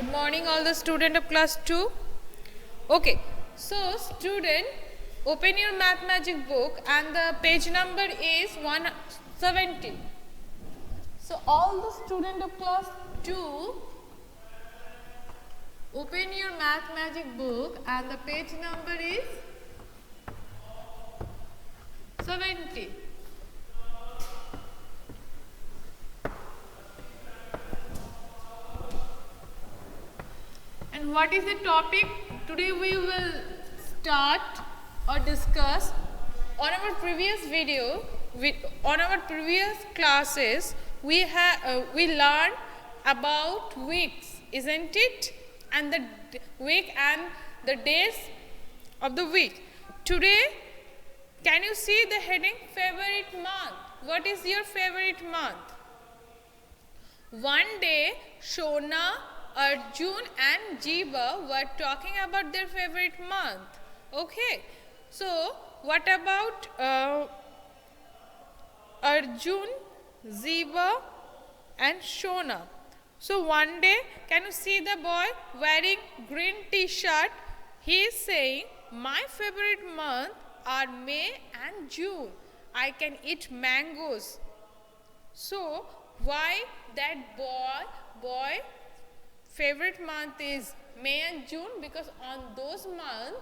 Good morning all the student of class 2. Okay, so student, open your math magic book and the page number is 170. So all the student of class 2, open your math magic book and the page number is 70. And what is the topic? Today we will start or discuss on our previous video, on our previous classes, we learned about weeks, isn't it? And the week and the days of the week. Today, can you see the heading favorite month? What is your favorite month? One day, Shona, Arjun and Jeeva were talking about their favorite month. Okay, so what about Arjun, Jeeva and Shona? So one day, can you see the boy wearing green t-shirt? He is saying, my favorite month are May and June. I can eat mangoes. So why that boy favorite month is May and June? Because on those months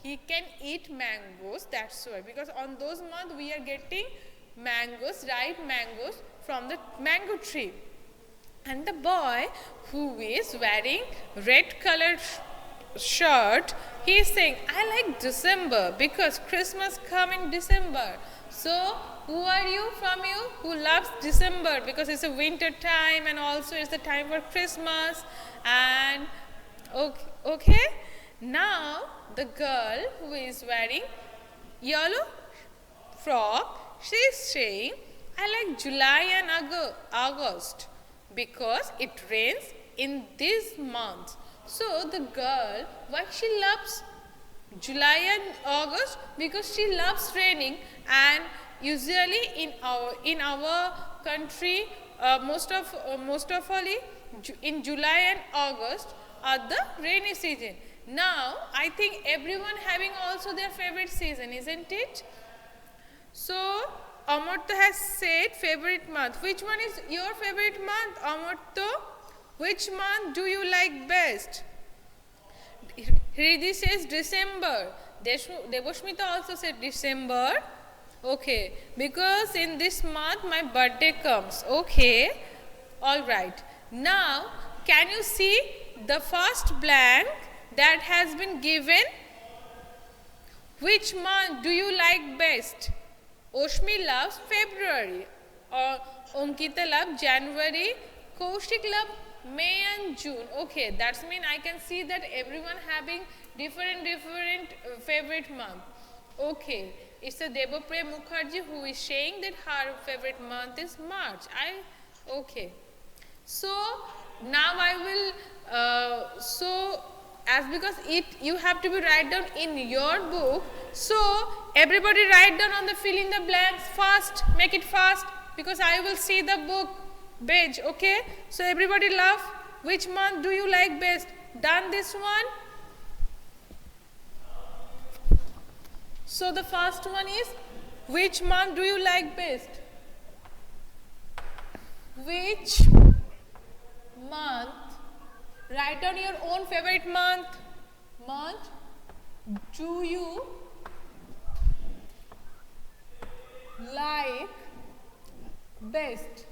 he can eat mangoes. That's why, because on those months we are getting mangoes, ripe mangoes from the mango tree. And the boy who is wearing red colored shirt, he is saying, I like December because Christmas come in December. So who are you from you who loves December because it's a winter time and also it's the time for Christmas? And okay, now the girl who is wearing yellow frock, she is saying, I like July and August because it rains in these months. So the girl, why she loves July and August? Because she loves raining, and usually in our country, most of all in July and August are the rainy season. Now I think everyone having also their favorite season, isn't it? So Amartya has said favorite month. Which one is your favorite month, Amartya? Which month do you like best? Hriddhi says December. Devashmita also said December. Okay, because in this month my birthday comes. Okay, all right. Now, can you see the first blank that has been given? Which month do you like best? Oshmi loves February, or Ankita loves January, Kaushik loves May and June. Okay, that's mean I can see that everyone having different favorite month. Okay, it's a Debapriya Mukherjee who is saying that her favorite month is March. Okay. So now I will as because you have to be write down in your book. So everybody write down on the fill in the blanks fast. Make it fast because I will see the book page. Okay. So everybody laugh. Which month do you like best? Done this one. So the first one is, which month do you like best? Which month? Write down your own favorite month. Month do you like best?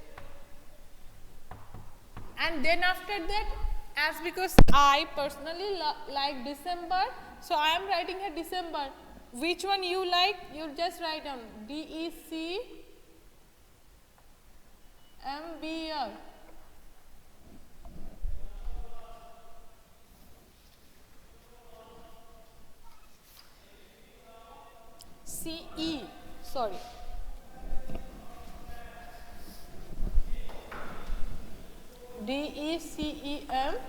And then after that, as because I personally like December, so I am writing here December. Which one you like? You just write down December. CE, sorry. December,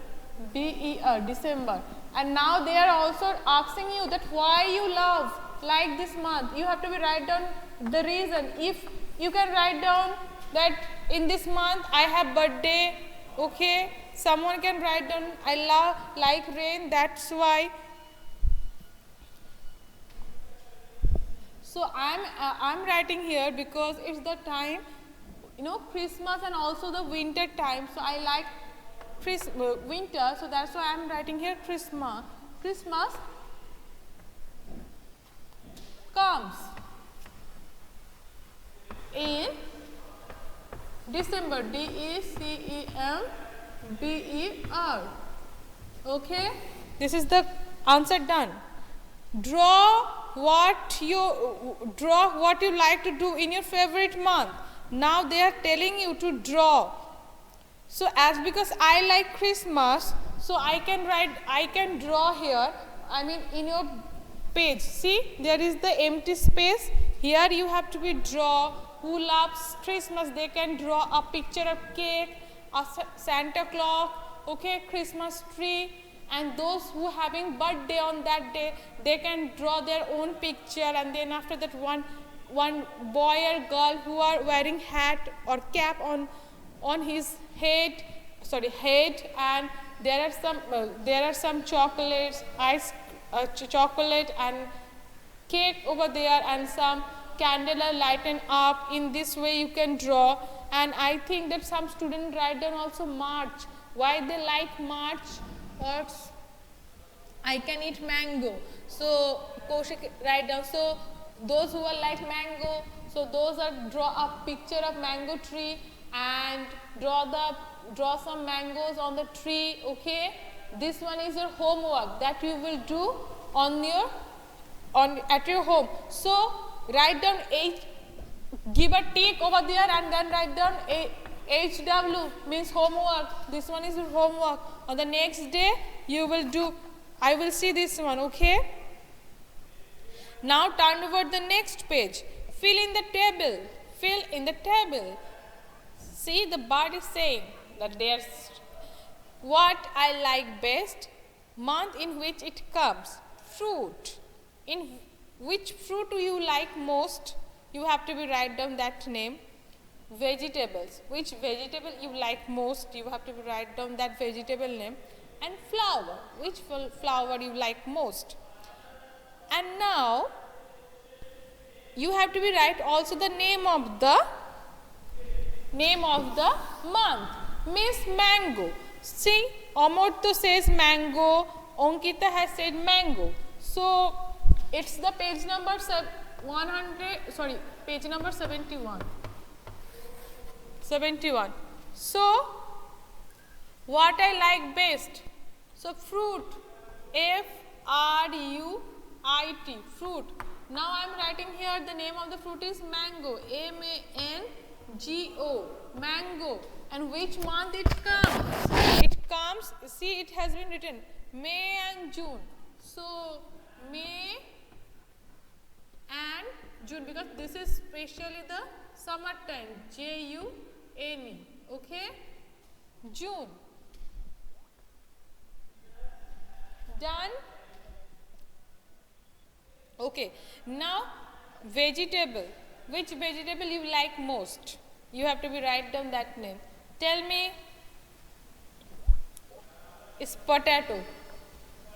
December. And now they are also asking you that why you love like this month. You have to be write down the reason. If you can write down that in this month I have birthday, okay, Someone can write down, I like rain, that's why. So I'm writing here because it's the time, Christmas and also the winter time. So I like winter, so that's why I'm writing here Christmas. Christmas comes in December, December. Okay, this is the answer done. Draw what you like to do in your favorite month. Now they are telling you to draw. So because I like Christmas, so I can draw here, in your page. See, there is the empty space. Here you have to draw. Who loves Christmas, they can draw a picture of cake, a Santa Claus, okay, Christmas tree. And those who having birthday on that day, they can draw their own picture. And then after that, one boy or girl who are wearing hat or cap on his head, and there are some chocolates, chocolate and cake over there, and some candle are lighten up. In this way you can draw. And I think that some students write down also March. Why they like March? Or I can eat mango. So Kaushik write down. So those who are like mango, so those are draw a picture of mango tree and draw some mangoes on the tree. Okay, this one is your homework that you will do at your home. So write down give a tick over there and then write down HW means homework. This one is your homework. On the next day you will do, I will see this one. Okay, now turn over the next page. Fill in the table. See, the bird is saying that there's what I like best, month in which it comes, fruit. In which fruit do you like most? You have to write down that name. Vegetables, which vegetable you like most, you have to write down that vegetable name. And flower, which flower you like most. And now you have to write also the name of the month. Miss Mango. See, Amorto says mango, Ankita has said mango. So it's the page number 71. So what I like best? So fruit, F-R-U-I-T, fruit. Now I am writing here the name of the fruit is mango, M-A-N-G-O, mango. And which month it comes? It comes, see, it has been written May and June. So May and June, because this is especially the summer time, J-U-N-E. Okay, June. Done. Okay, now vegetable. Which vegetable you like most? You have to write down that name. Tell me. It's potato.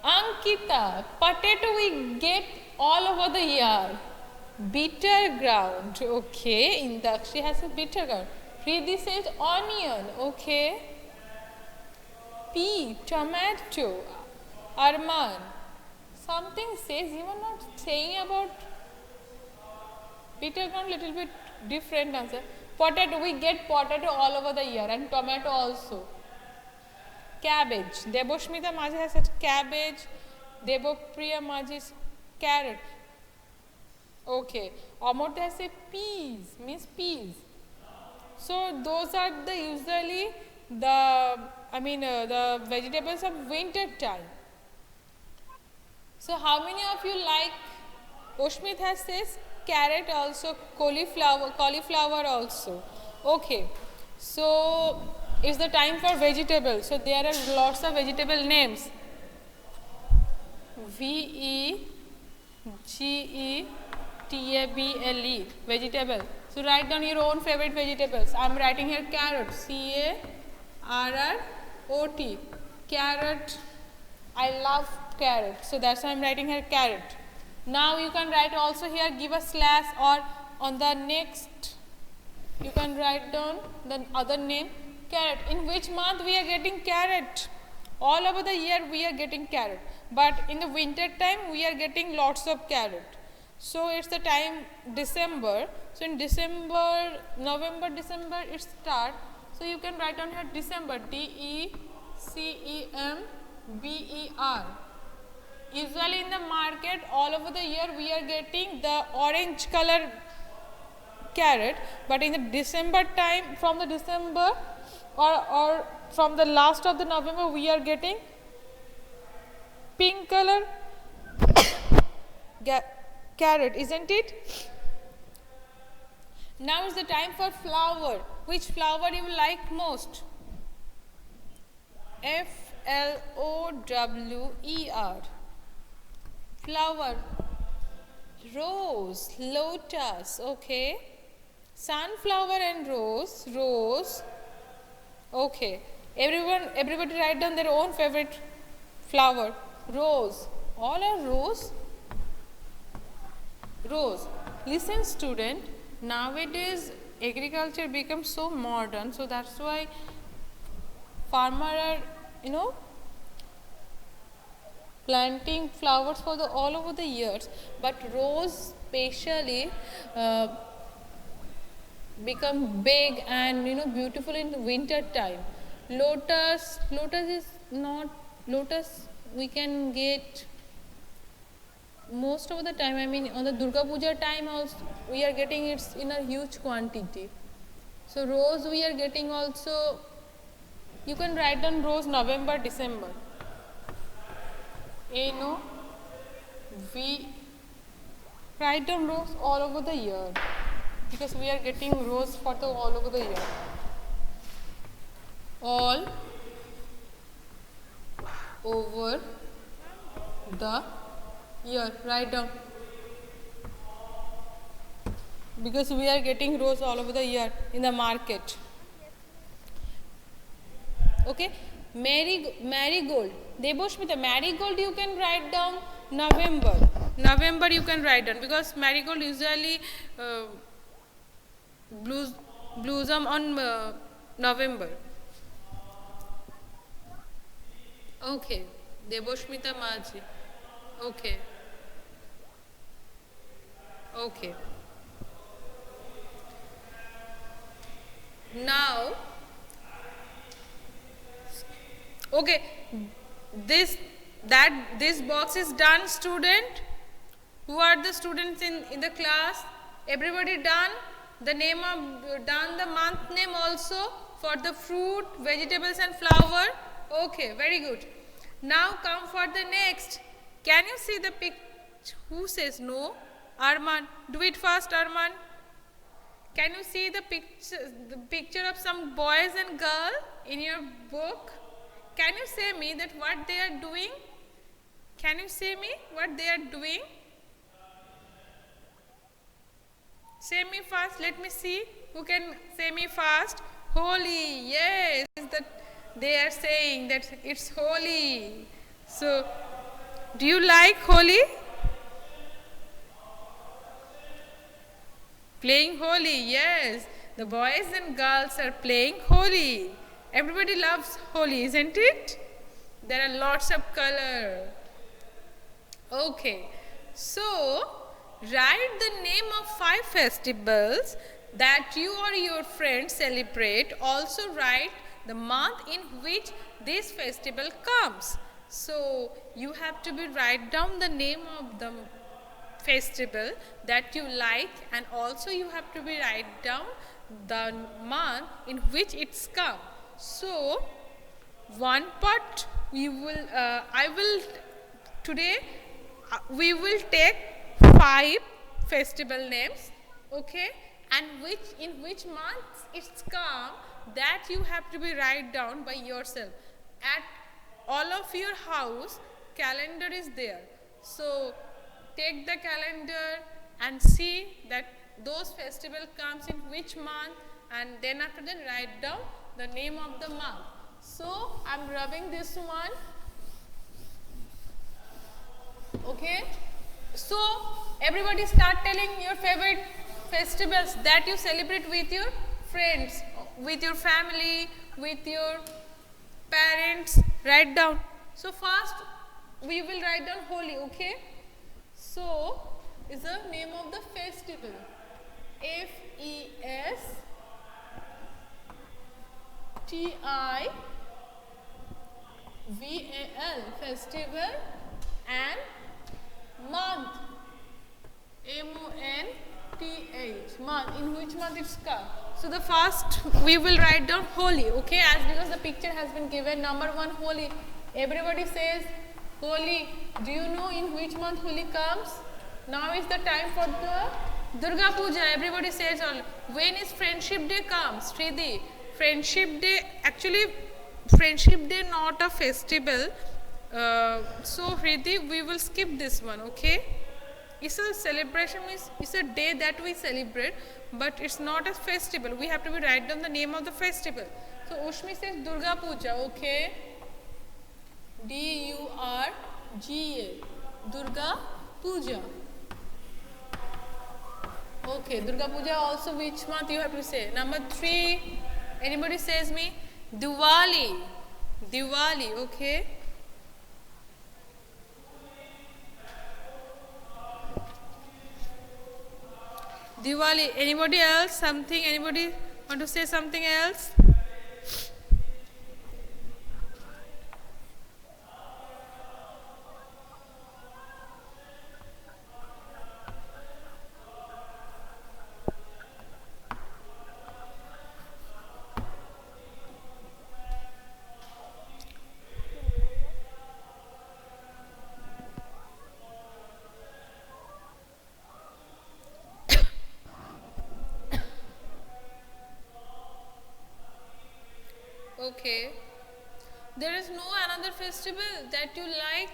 Ankita, potato we get all over the year. Bitter ground. Okay, Indakshi has a bitter ground. Pridi says onion. Okay. Pea, tomato. Arman. Something says you are not saying about bitter ground, little bit different answer. Potato, we get potato all over the year, and tomato also. Cabbage. Deboshmita Maji has said cabbage. Debopriya Maji is carrot. Okay. Amorta has said peas, means peas. So those are the usually the vegetables of winter time. So how many of you like? Oshmit has says carrot also, cauliflower also. Okay. So it's the time for vegetables. So there are lots of vegetable names. V-E-G-E-T-A-B-L-E, vegetable. So write down your own favorite vegetables. I am writing here carrot, C-A-R-R-O-T. OT, carrot. I love carrot, so that's why I'm writing here carrot. Now you can write also here, give a slash, or on the next you can write down the other name, carrot. In which month we are getting carrot? All over the year we are getting carrot, but in the winter time we are getting lots of carrot. So it's the time December. So in December, November, December it start. So you can write down here December, DECEMBER. Usually in the market all over the year we are getting the orange color carrot, but in the December time, from the December or from the last of the November we are getting pink color carrot, isn't it? Now is the time for flower. Which flower you like most? FLOWER. Flower. Rose, lotus, okay. Sunflower and rose, rose. Okay. Everybody write down their own favorite flower. Rose. All are rose. Rose. Listen, student. Nowadays, agriculture becomes so modern, so that's why farmer are, planting flowers for the all over the years. But rose, especially. Become big and beautiful in the winter time. Lotus is not lotus. We can get most of the time. I mean, on the Durga Puja time also we are getting it in a huge quantity. So rose we are getting also. You can write down rose November, December. We write down rose all over the year, because we are getting rose for the all over the year. All over the year. Write down. Because we are getting rose all over the year in the market. Okay. Marigold. Deboshmita, marigold you can write down November. November you can write down, because marigold usually blossom on November. Okay. Deboshmita Maji. Okay. Okay. Now, okay, this box is done, student. Who are the students in the class? Everybody done? The name of done the month name also for the fruit, vegetables and flower. Okay, very good. Now come for the next. Can you see the picture? Who says no? Arman, do it fast, Arman. Can you see the picture of some boys and girl in your book? Can you say me that what they are doing? Can you say me what they are doing? Say me fast. Let me see who can say me fast. Holy, yes, they are saying that it's holy. So, do you like Holi? Playing Holi, yes. The boys and girls are playing Holi. Everybody loves Holi, isn't it? There are lots of color. Okay. So, write the name of 5 festivals that you or your friends celebrate. Also write the month in which this festival comes. So, you have to write down the name of the festival that you like, and also you have to write down the month in which it's come. So, one part we will, today we will take 5 festival names, okay, and in which month it's come, that you have to write down by yourself. At all of your house, calendar is there. So, take the calendar and see that those festival comes in which month, and then after that write down the name of the month. So I'm rubbing this one. Okay. So everybody start telling your favorite festivals that you celebrate with your friends, with your family, with your parents. Write down. So first we will write down Holi. Okay. So is the name of the festival. Festival, festival, and month, month, month. In which month it's come? So the first we will write down Holi. Okay, as because the picture has been given. Number 1, Holi. Everybody says Holi. Do you know in which month Holi comes? Now is the time for the Durga Puja. Everybody says all. When is Friendship Day comes? Sridhi. Friendship Day, actually Friendship Day not a festival. So Sridhi, we will skip this one, okay? It's a celebration, means it's a day that we celebrate, but it's not a festival. We have to write down the name of the festival. So Ushmi says Durga Puja, okay? Durga, Durga Puja. Okay, Durga Puja also which month you have to say? Number 3, anybody says me? Diwali, Diwali, okay? Diwali, anybody else? Something, anybody want to say something else? Okay. There is no another festival that you like?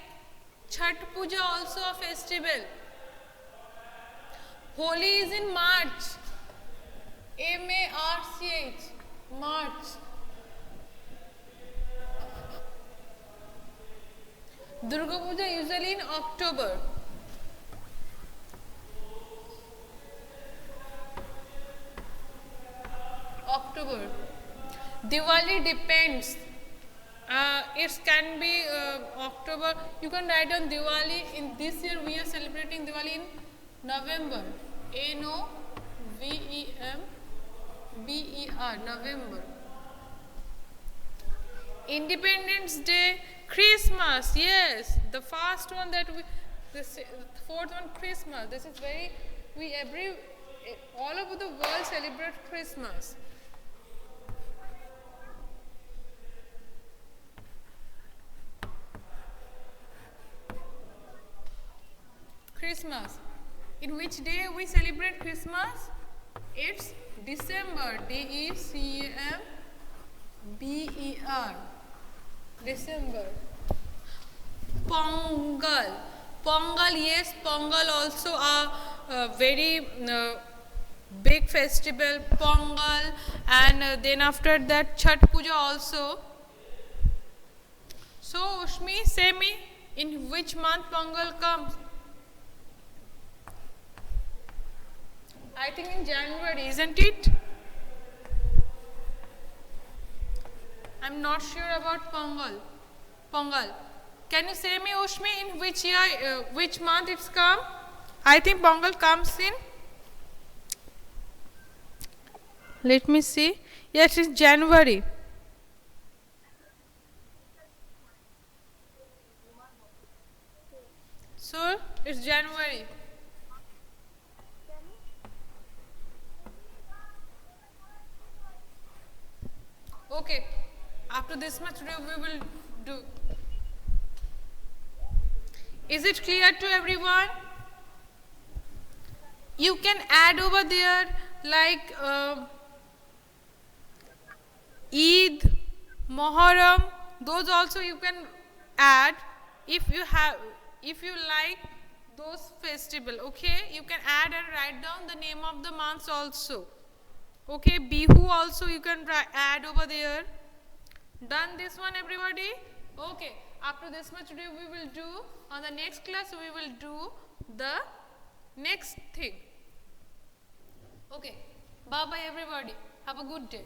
Chhat Puja also a festival. Holi is in March. March. March. Durga Puja usually in October. October. Diwali depends. It can be October. You can write on Diwali. In this year, we are celebrating Diwali in November. November. November. Independence Day, Christmas. Yes, the first one that we, the fourth one, Christmas. This is very. All over the world celebrate Christmas. Christmas. In which day we celebrate Christmas? It's December. December. December. Pongal. Pongal, yes, Pongal also a very big festival. Pongal, and then after that Chhat Puja also. So Ushmi, say me, in which month Pongal comes? I think in January, isn't it? I'm not sure about Pongal. Pongal. Can you say me, Ushmi, in which year, which month it's come? I think Pongal comes in. Let me see. Yes, it's January. So it's January. Okay, after this much we will do. Is it clear to everyone? You can add over there like Eid, Muharram, those also you can add if you like those festival. Okay, you can add and write down the name of the months also. Okay, Bihu also you can add over there. Done this one, everybody? Okay, after this much today we will do, on the next class we will do the next thing. Okay, bye bye everybody. Have a good day.